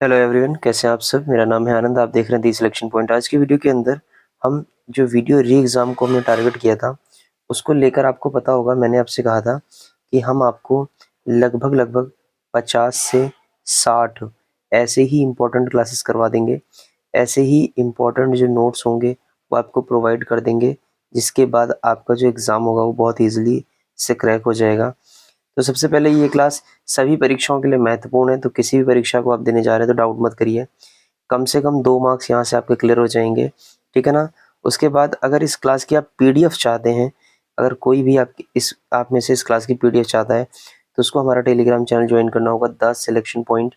Hello everyone, कैसे हैं आप सब। मेरा नाम है आनंद। आप देख रहे हैं दी सिलेक्शन पॉइंट। आज की वीडियो के अंदर हम जो वीडियो री एग्ज़ाम को हमने टारगेट किया था उसको लेकर, आपको पता होगा मैंने आपसे कहा था कि हम आपको लगभग लगभग 50 से 60 ऐसे ही इम्पोर्टेंट क्लासेस करवा देंगे। ऐसे ही इम्पोर्टेंट जो नोट्स होंगे वो आपको प्रोवाइड कर देंगे, जिसके बाद आपका जो एग्ज़ाम होगा वो बहुत ईजिली से क्रैक हो जाएगा। तो सबसे पहले ये क्लास सभी परीक्षाओं के लिए महत्वपूर्ण है, तो किसी भी परीक्षा को आप देने जा रहे हैं तो डाउट मत करिए। कम से कम 2 मार्क्स यहाँ से आपके क्लियर हो जाएँगे, ठीक है ना? उसके बाद अगर इस क्लास की आप पीडीएफ चाहते हैं, अगर कोई भी आप में से इस क्लास की पीडीएफ चाहता है, तो उसको हमारा टेलीग्राम चैनल जॉइन करना होगा, द सिलेक्शन पॉइंट।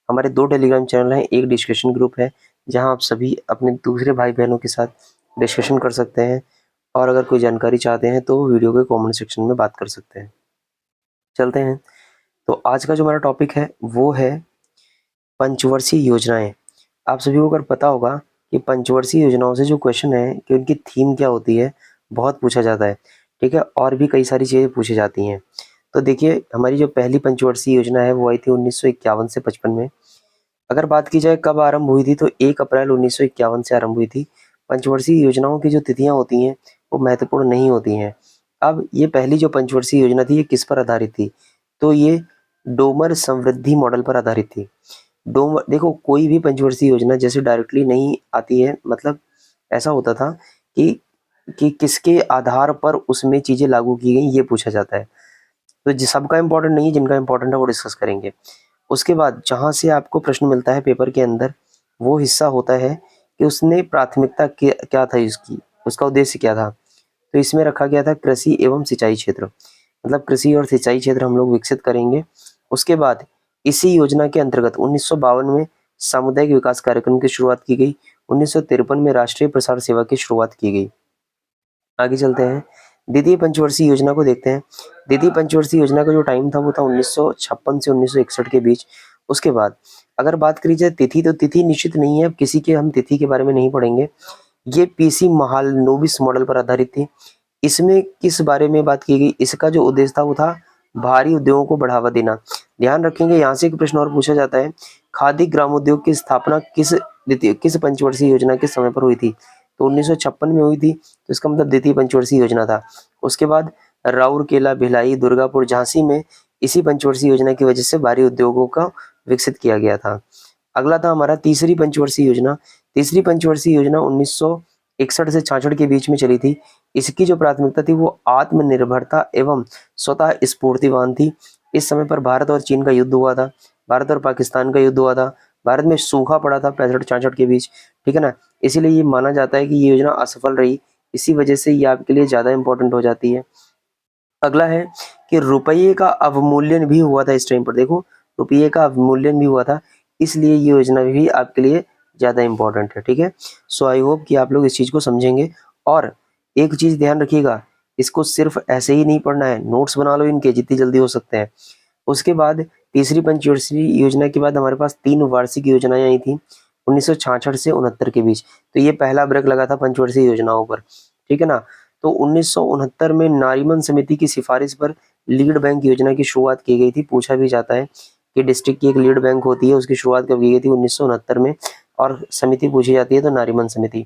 हमारे 2 टेलीग्राम चैनल हैं, एक डिस्कशन ग्रुप है, जहाँ आप सभी अपने दूसरे भाई-बहनों के साथ डिस्कशन कर सकते हैं, और अगर कोई जानकारी चाहते हैं तो वीडियो के कमेंट सेक्शन में बात कर सकते हैं। चलते हैं। तो आज का जो हमारा टॉपिक है वो है पंचवर्षीय योजनाएं। आप सभी को अगर पता होगा कि पंचवर्षीय योजनाओं से जो क्वेश्चन है कि उनकी थीम क्या होती है, बहुत पूछा जाता है, ठीक है। और भी कई सारी चीज़ें पूछी जाती हैं। तो देखिए, हमारी जो पहली पंचवर्षीय योजना है वो आई थी 1951 से 55 में। अगर बात की जाए कब आरंभ हुई थी, तो 1 अप्रैल 1951 से आरंभ हुई थी। पंचवर्षीय योजनाओं की जो तिथियां होती हैं वो महत्वपूर्ण नहीं होती हैं। अब ये पहली जो पंचवर्षीय योजना थी ये किस पर आधारित थी, तो ये डोमर समृद्धि मॉडल पर आधारित थी। डोमर, देखो, कोई भी पंचवर्षीय योजना जैसे डायरेक्टली नहीं आती है, मतलब ऐसा होता था कि किसके आधार पर उसमें चीजें लागू की गई, ये पूछा जाता है। तो सबका इंपॉर्टेंट नहीं है, जिनका इंपॉर्टेंट है वो डिस्कस करेंगे। उसके बाद जहाँ से आपको प्रश्न मिलता है पेपर के अंदर, वो हिस्सा होता है कि उसने प्राथमिकता क्या था, इसकी उसका उद्देश्य क्या था। तो इसमें रखा गया था कृषि एवं सिंचाई क्षेत्र, मतलब कृषि और सिंचाई क्षेत्र हम लोग विकसित करेंगे। उसके बाद इसी योजना के अंतर्गत 1952 में सामुदायिक विकास कार्यक्रम की शुरुआत की गई। 1953 में राष्ट्रीय प्रसार सेवा की शुरुआत की गई। आगे चलते हैं, द्वितीय पंचवर्षीय योजना को देखते हैं। द्वितीय पंचवर्षीय योजना का जो टाइम था वो था 1956 से 1961 के बीच। उसके बाद अगर बात करी जाए तिथि, तो तिथि निश्चित नहीं है, अब किसी के हम तिथि के बारे में नहीं पढ़ेंगे। ये पीसी महालनोबिस मॉडल पर आधारित थी। इसमें किस बारे में बात की गई, इसका जो उद्देश्य था वो था भारी उद्योगों को बढ़ावा देना। ध्यान रखेंगे, यहाँ से एक प्रश्न और पूछा जाता है, खादी ग्रामोद्योग की स्थापना किस पंचवर्षीय योजना के समय पर हुई थी, तो 1956 में हुई थी, तो इसका मतलब द्वितीय पंचवर्षीय योजना था। उसके बाद राउरकेला, भिलाई, दुर्गापुर, झांसी में इसी पंचवर्षीय योजना की वजह से भारी उद्योगों का विकसित किया गया था। अगला था हमारा तीसरी पंचवर्षीय योजना। तीसरी पंचवर्षीय योजना 1961 से 66 के बीच में चली थी। इसकी जो प्राथमिकता थी वो आत्मनिर्भरता एवं स्वतः स्फूर्तिवान थी। इस समय पर भारत और चीन का युद्ध हुआ था, भारत और पाकिस्तान का युद्ध हुआ था, भारत में सूखा पड़ा था 65-66 के बीच, ठीक है ना। इसीलिए ये माना जाता है कि ये योजना असफल रही, इसी वजह से ये आपके लिए ज्यादा इंपॉर्टेंट हो जाती है। अगला है कि रुपये का अवमूल्यन भी हुआ था इस टाइम पर। देखो, रुपये का अवमूल्यन भी हुआ था, इसलिए ये योजना भी आपके लिए ज्यादा इंपॉर्टेंट है, ठीक है। सो आई होप कि आप लोग इस चीज को समझेंगे। और एक चीज ध्यान रखिएगा, इसको सिर्फ ऐसे ही नहीं पढ़ना है, नोट्स बना लो इनके जितनी जल्दी हो सकते हैं। उसके बाद तीसरी पंचवर्षीय योजना के बाद हमारे पास 3 वार्षिक योजनाएं आई थी 1966 से 69 के बीच। तो ये पहला ब्रेक लगा था पंचवर्षीय योजनाओं पर, ठीक है ना। तो 1969 में नारीमन समिति की सिफारिश पर लीड बैंक योजना की शुरुआत की गई थी। पूछा भी जाता है कि डिस्ट्रिक्ट की एक लीड बैंक होती है, उसकी शुरुआत कब की गई थी, 1969 में। और समिति पूछी जाती है तो नारीमन समिति।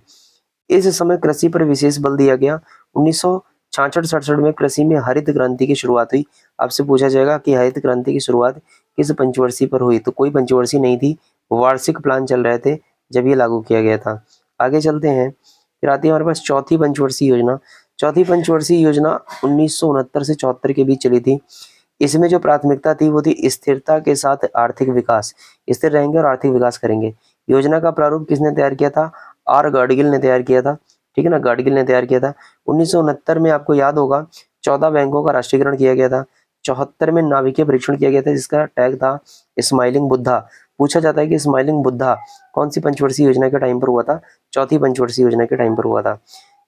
इस समय कृषि पर विशेष बल दिया गया। 1966-67 में कृषि में हरित क्रांति की शुरुआत हुई। आपसे पूछा जाएगा कि हरित क्रांति की शुरुआत किस पंचवर्षीय पर हुई, तो कोई पंचवर्षीय नहीं थी, वार्षिक प्लान चल रहे थे जब ये लागू किया गया था। आगे चलते हैं, फिर आती है हमारे पास चौथी पंचवर्षीय योजना। चौथी पंचवर्षीय योजना 1969 से 74 के बीच चली थी। इसमें जो प्राथमिकता थी वो थी स्थिरता के साथ आर्थिक विकास। स्थिर रहेंगे और आर्थिक विकास करेंगे। योजना का प्रारूप किसने तैयार किया था, आर गाडगिल ने तैयार किया था, ठीक है ना, गाडगिल ने तैयार किया था। 1969 में आपको याद होगा 14 बैंकों का राष्ट्रीयकरण किया गया था। 74 में नाभिकीय परीक्षण किया गया था, जिसका टैग था स्माइलिंग बुद्धा। पूछा जाता है कि स्माइलिंग बुद्धा कौन सी पंचवर्षीय योजना के टाइम पर हुआ था, चौथी पंचवर्षीय योजना के टाइम पर हुआ था।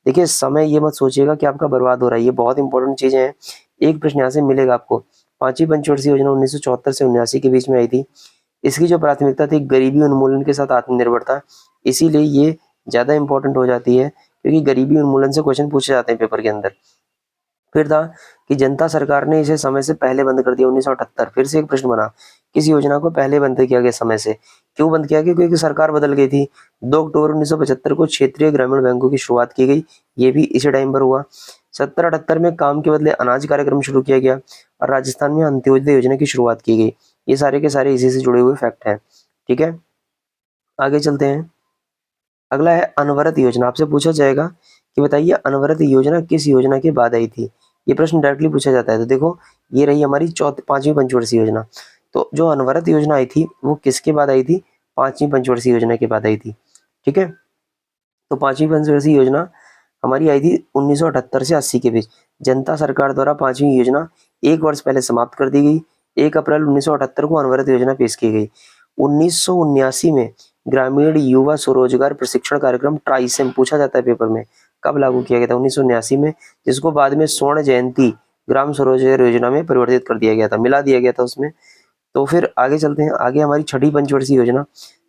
देखिए, समय ये मत सोचिएगा कि आपका बर्बाद हो रहा है, ये बहुत इंपॉर्टेंट चीजें हैं। एक प्रश्न यहाँ से मिलेगा आपको। पांचवी पंचवर्षीय योजना 1974 से 79 के बीच में आई थी। इसकी जो प्राथमिकता थी गरीबी उन्मूलन के साथ आत्मनिर्भरता, इसीलिए ये ज्यादा इंपॉर्टेंट हो जाती है, क्योंकि गरीबी उन्मूलन से क्वेश्चन पूछे जाते हैं पेपर के अंदर। फिर था कि जनता सरकार ने इसे समय से पहले बंद कर दिया 1978। फिर से एक प्रश्न बना किस योजना को पहले बंद किया गया समय से? क्यों बंद किया गया? क्योंकि सरकार बदल गई थी। 2 अक्टूबर 1975 को क्षेत्रीय ग्रामीण बैंकों की शुरुआत की गई, ये भी इसी टाइम पर हुआ। 70-78 में काम के बदले अनाज कार्यक्रम शुरू किया गया और राजस्थान में अंत्योदय योजना की शुरुआत की गई। ये सारे के सारे इसी से जुड़े हुए फैक्ट हैं। ठीक है, आगे चलते हैं। अगला है अनवरत योजना। आपसे पूछा जाएगा कि बताइए अनवरत योजना किस योजना के बाद आई थी? ये प्रश्न डायरेक्टली पूछा जाता है। तो देखो, ये रही हमारी पांचवी पंचवर्षीय योजना। तो जो अनवरत योजना आई थी वो किसके बाद आई थी? पांचवी पंचवर्षीय योजना के बाद आई थी। ठीक है, तो पांचवी पंचवर्षीय योजना हमारी आई थी 1978 से 80 के बीच। जनता सरकार द्वारा पांचवी योजना 1 वर्ष पहले समाप्त कर दी गई। 1 अप्रैल 1978 को अनवरत योजना पेश की गई। 1979 में ग्रामीण युवा स्वरोजगार प्रशिक्षण कार्यक्रम ट्राइसेम पूछा जाता है पेपर में, कब लागू किया गया था? 1979 में, जिसको बाद में स्वर्ण जयंती ग्राम स्वरोजगार योजना में परिवर्तित कर दिया गया था, मिला दिया गया था उसमें। तो फिर आगे चलते हैं। आगे हमारी छठी पंचवर्षीय योजना।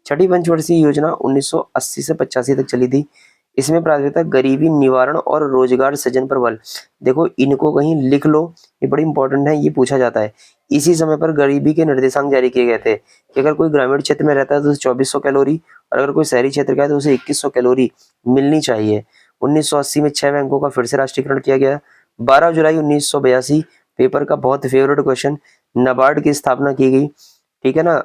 छठी पंचवर्षीय योजना 1980 से 85 तक चली थी। इसमें प्राथमिकता गरीबी निवारण और रोजगार सृजन पर बल। देखो, इनको कहीं लिख लो, ये बड़ी इंपॉर्टेंट है, ये पूछा जाता है। इसी समय पर गरीबी के निर्देशांक जारी किए गए थे कि अगर कोई ग्रामीण क्षेत्र में रहता है तो उसे 2400 कैलोरी, और अगर कोई शहरी क्षेत्र का है तो उसे 2100 कैलोरी मिलनी चाहिए। 1980 में 6 बैंकों का फिर से राष्ट्रीयकरण किया गया। 12 जुलाई 1982 पेपर का बहुत फेवरेट क्वेश्चन, नाबार्ड की स्थापना की गई। ठीक है ना,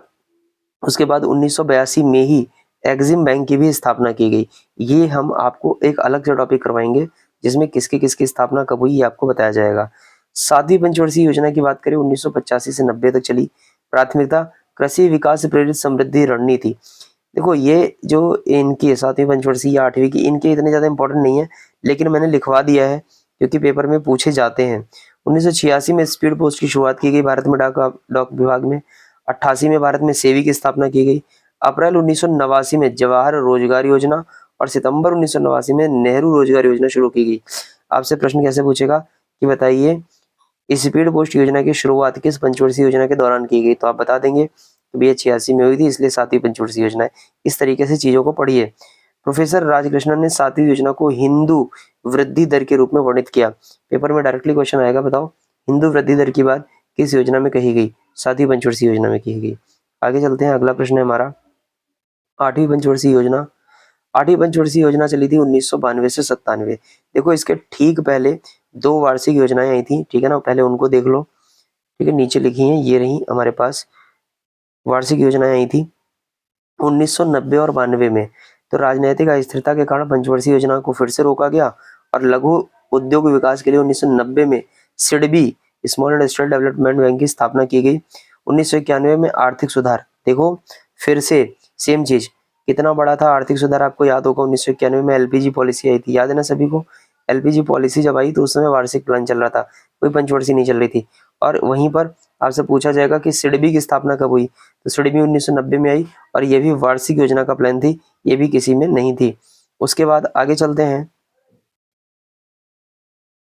उसके बाद 1982 में ही एग्जिम बैंक की भी स्थापना की गई। ये हम आपको एक अलग से टॉपिक करवाएंगे जिसमें किसकी किसकी स्थापना कब हुई ये आपको बताया जाएगा। सातवीं पंचवर्षीय योजना की बात करें 1985 से 90 तक चली। प्राथमिकता कृषि विकास से प्रेरित समृद्धि रणनीति। देखो, ये जो इनकी सातवीं पंचवर्षीय या आठवीं की, इनके इतने ज्यादा इंपॉर्टेंट नहीं है, लेकिन मैंने लिखवा दिया है क्योंकि पेपर में पूछे जाते हैं। 1986 में स्पीड पोस्ट की शुरुआत की गई भारत में, डाक विभाग में। 88 में भारत में सेवी की स्थापना की गई। अप्रैल 1989 में जवाहर रोजगार योजना और सितंबर 1989 में नेहरू रोजगार योजना शुरू की गई। आपसे प्रश्न कैसे पूछेगा कि बताइए स्पीड पोस्ट योजना की शुरुआत किस पंचवर्षीय योजना के दौरान की गई? तो आप बता देंगे तो भैया 86 में हुई थी, इसलिए सातवीं पंचवर्षीय योजना है। इस तरीके से चीजों को पढ़िए। प्रोफेसर राजकृष्णन ने सातवीं योजना को हिंदू वृद्धि दर के रूप में वर्णित किया। पेपर में डायरेक्टली क्वेश्चन आएगा, बताओ हिंदू वृद्धि दर की बात किस योजना में कही गई? सातवीं पंचवर्षीय योजना में की गई। आगे चलते हैं, अगला प्रश्न है हमारा आठवीं पंचवर्षीय योजना। आठवीं पंचवर्षीय योजना चली थी 1992 से 97। देखो, इसके ठीक पहले 2 वार्षिक योजनाएं आई थी। ठीक है ना, पहले उनको देख लो। ठीक है, नीचे लिखी हैं, ये रही हमारे पास वार्षिक योजनाएं आई थी 1990 और 92 में। तो राजनीतिक अस्थिरता के कारण पंचवर्षीय योजना को फिर से रोका गया और लघु उद्योग विकास के लिए 1990 में SIDBI small industrial development bank की स्थापना की गई। 1991 में आर्थिक सुधार। देखो, फिर से सेम चीज, कितना बड़ा था आर्थिक सुधार आपको याद होगा। 1991 में एलपीजी पॉलिसी आई थी, याद है ना सभी को? एलपीजी पॉलिसी जब आई तो उस समय वार्षिक प्लान चल रहा था, कोई पंचवर्षीय नहीं चल रही थी। और वहीं पर आपसे पूछा जाएगा कि सिडबी की स्थापना कब हुई? तो सिडबी 1990 में आई और ये भी वार्षिक योजना का प्लान थी, ये भी किसी में नहीं थी। उसके बाद आगे चलते हैं,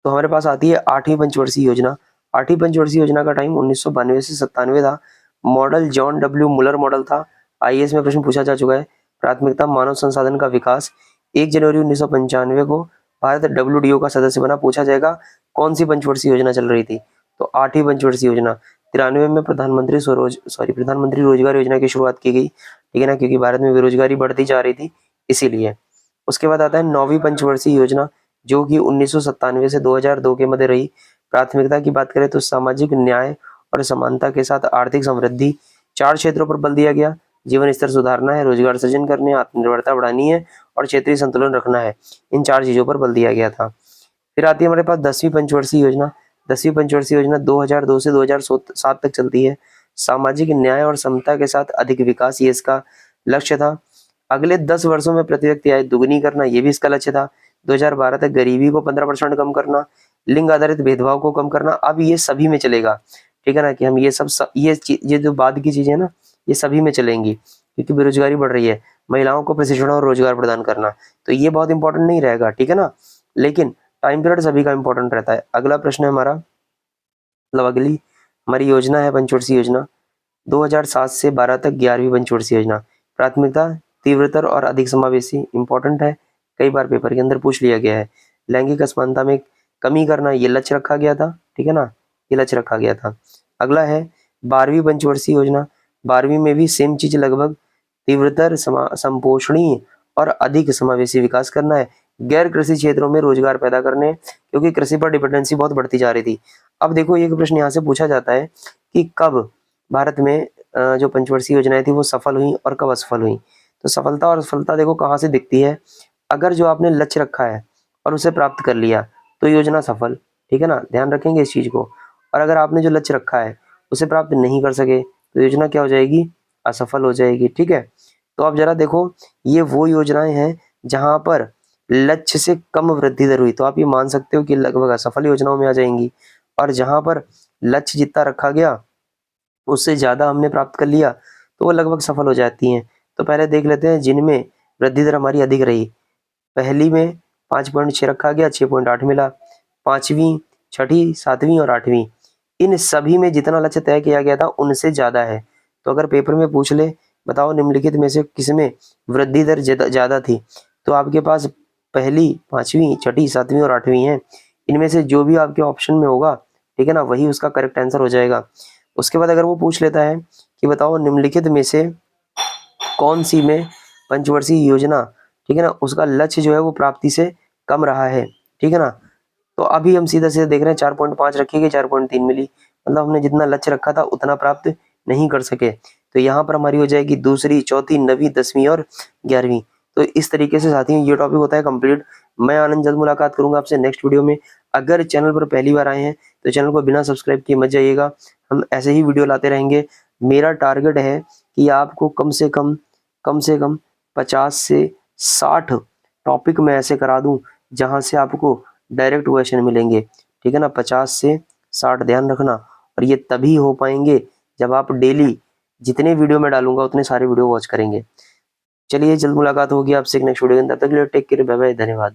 तो हमारे पास आती है आठवीं पंचवर्षीय योजना। आठवीं पंचवर्षीय योजना का टाइम 1992 से 97 था। मॉडल जॉन डब्ल्यू मुलर मॉडल था। आईएएस में प्रश्न पूछा जा चुका है। प्राथमिकता मानव संसाधन का विकास। 1 जनवरी 1995 को भारत डब्ल्यूडीओ का सदस्य बना। पूछा जाएगा कौन सी पंचवर्षीय योजना चल रही थी? तो आठवीं पंचवर्षीय योजना। 93 में प्रधानमंत्री रोजगार योजना की शुरुआत की गई। ठीक है ना, क्योंकि भारत में बेरोजगारी बढ़ती जा रही थी इसीलिए। उसके बाद आता है 9वीं पंचवर्षीय योजना, जो कि 1997 से 2002 के मध्य रही। प्राथमिकता की बात करें तो सामाजिक न्याय और समानता के साथ आर्थिक समृद्धि। 4 क्षेत्रों पर बल दिया गया। जीवन स्तर सुधारना है, रोजगार सृजन करने, आत्मनिर्भरता बढ़ानी है और क्षेत्रीय संतुलन रखना है। इन 4 चीजों पर बल दिया गया था। फिर आती है हमारे पास 10वीं पंचवर्षीय योजना। 10वीं पंचवर्षीय योजना 2002 से 2007 तक चलती है। सामाजिक न्याय और समता के साथ अधिक विकास, ये इसका लक्ष्य था। अगले 10 वर्षों में प्रति व्यक्ति आय दुगनी करना, ये भी इसका लक्ष्य था। 2012 तक गरीबी को 15% कम करना, लिंग आधारित भेदभाव को कम करना। अब ये सभी में चलेगा। ठीक है ना, कि हम ये सब ये जो बाद की चीजें है ना, ये सभी में चलेंगी क्योंकि बेरोजगारी बढ़ रही है। महिलाओं को प्रशिक्षण और रोजगार प्रदान करना, तो ये बहुत इंपॉर्टेंट नहीं रहेगा। ठीक है ना, लेकिन टाइम पीरियड सभी का इंपॉर्टेंट रहता है। अगला प्रश्न है हमारा, मतलब अगली हमारी योजना है पंचवर्षीय योजना 2007 से 12 तक 11वीं पंचवर्षीय योजना। प्राथमिकता तीव्रतर और अधिक समावेशी, इंपॉर्टेंट है, कई बार पेपर के अंदर पूछ लिया गया है। लैंगिक असमानता में कमी करना, ये लक्ष्य रखा गया था। ठीक है ना, ये लक्ष्य रखा गया था। अगला है 12वीं पंचवर्षीय योजना। 12वीं में भी सेम चीज लगभग, तीव्रतर संपोषणीय और अधिक समावेशी विकास करना है, गैर कृषि क्षेत्रों में रोजगार पैदा करने, क्योंकि कृषि पर डिपेंडेंसी बहुत बढ़ती जा रही थी। अब देखो एक प्रश्न यहाँ से पूछा जाता है कि कब भारत में जो पंचवर्षीय योजनाएं थी वो सफल हुई और कब असफल हुई। तो सफलता और असफलता देखो कहाँ से दिखती है, अगर जो आपने लक्ष्य रखा है और उसे प्राप्त कर लिया तो योजना सफल, ठीक है ना, ध्यान रखेंगे इस चीज को। और अगर आपने जो लक्ष्य रखा है उसे प्राप्त नहीं कर सके तो योजना क्या हो जाएगी, असफल हो जाएगी, ठीक है। तो आप जरा देखो, ये वो योजनाएं हैं जहां पर लक्ष्य से कम वृद्धि दर हुई, तो आप ये मान सकते हो कि लगभग असफल योजनाओं में आ जाएंगी। और जहां पर लक्ष्य जितना रखा गया उससे ज्यादा हमने प्राप्त कर लिया तो वो लगभग सफल हो जाती हैं। तो पहले देख लेते हैं जिनमें वृद्धि दर हमारी अधिक रही। पहली में 5.6 रखा गया, 6.8 मिला। पांचवी, छठी, सातवीं और आठवीं, इन सभी में जितना लक्ष्य तय किया गया था उनसे ज्यादा है। तो अगर पेपर में पूछ ले बताओ निम्नलिखित में से किसमें वृद्धि दर ज्यादा थी, तो आपके पास पहली, पांचवी, छठी, सातवीं और आठवीं है। इनमें से जो भी आपके ऑप्शन में होगा, ठीक है ना, वही उसका करेक्ट आंसर हो जाएगा। उसके बाद अगर वो पूछ लेता है कि बताओ निम्नलिखित में से कौन सी में पंचवर्षीय योजना, ठीक है ना, उसका लक्ष्य जो है वो प्राप्ति से कम रहा है, ठीक है ना। तो अभी हम सीधा सीधा देख रहे हैं 4.5 रखी गई, 4.3 मिली, मतलब हमने जितना लक्ष्य रखा था उतना प्राप्त नहीं कर सके। तो यहाँ पर हमारी हो जाएगी दूसरी, चौथी, 9वीं, 10वीं और 11वीं। तो इस तरीके से साथियों ये टॉपिक होता है कंप्लीट। मैं आनंद जल्द मुलाकात करूंगा आपसे नेक्स्ट वीडियो में। अगर चैनल पर पहली बार आए हैं तो चैनल को बिना सब्सक्राइब किए मत जाइएगा, हम ऐसे ही वीडियो लाते रहेंगे। मेरा टारगेट है कि आपको कम से कम 50 से 60 टॉपिक मैं ऐसे करा दूं जहां से आपको डायरेक्ट क्वेश्चन मिलेंगे, ठीक है ना। 50 से 60 ध्यान रखना। और ये तभी हो पाएंगे जब आप डेली जितने वीडियो में डालूंगा उतने सारे वीडियो वॉच करेंगे। चलिए जल्द मुलाकात होगी आपसे एक नेक्स्ट वीडियो में, तब तक के लिए टेक केयर, बाय बाय, धन्यवाद।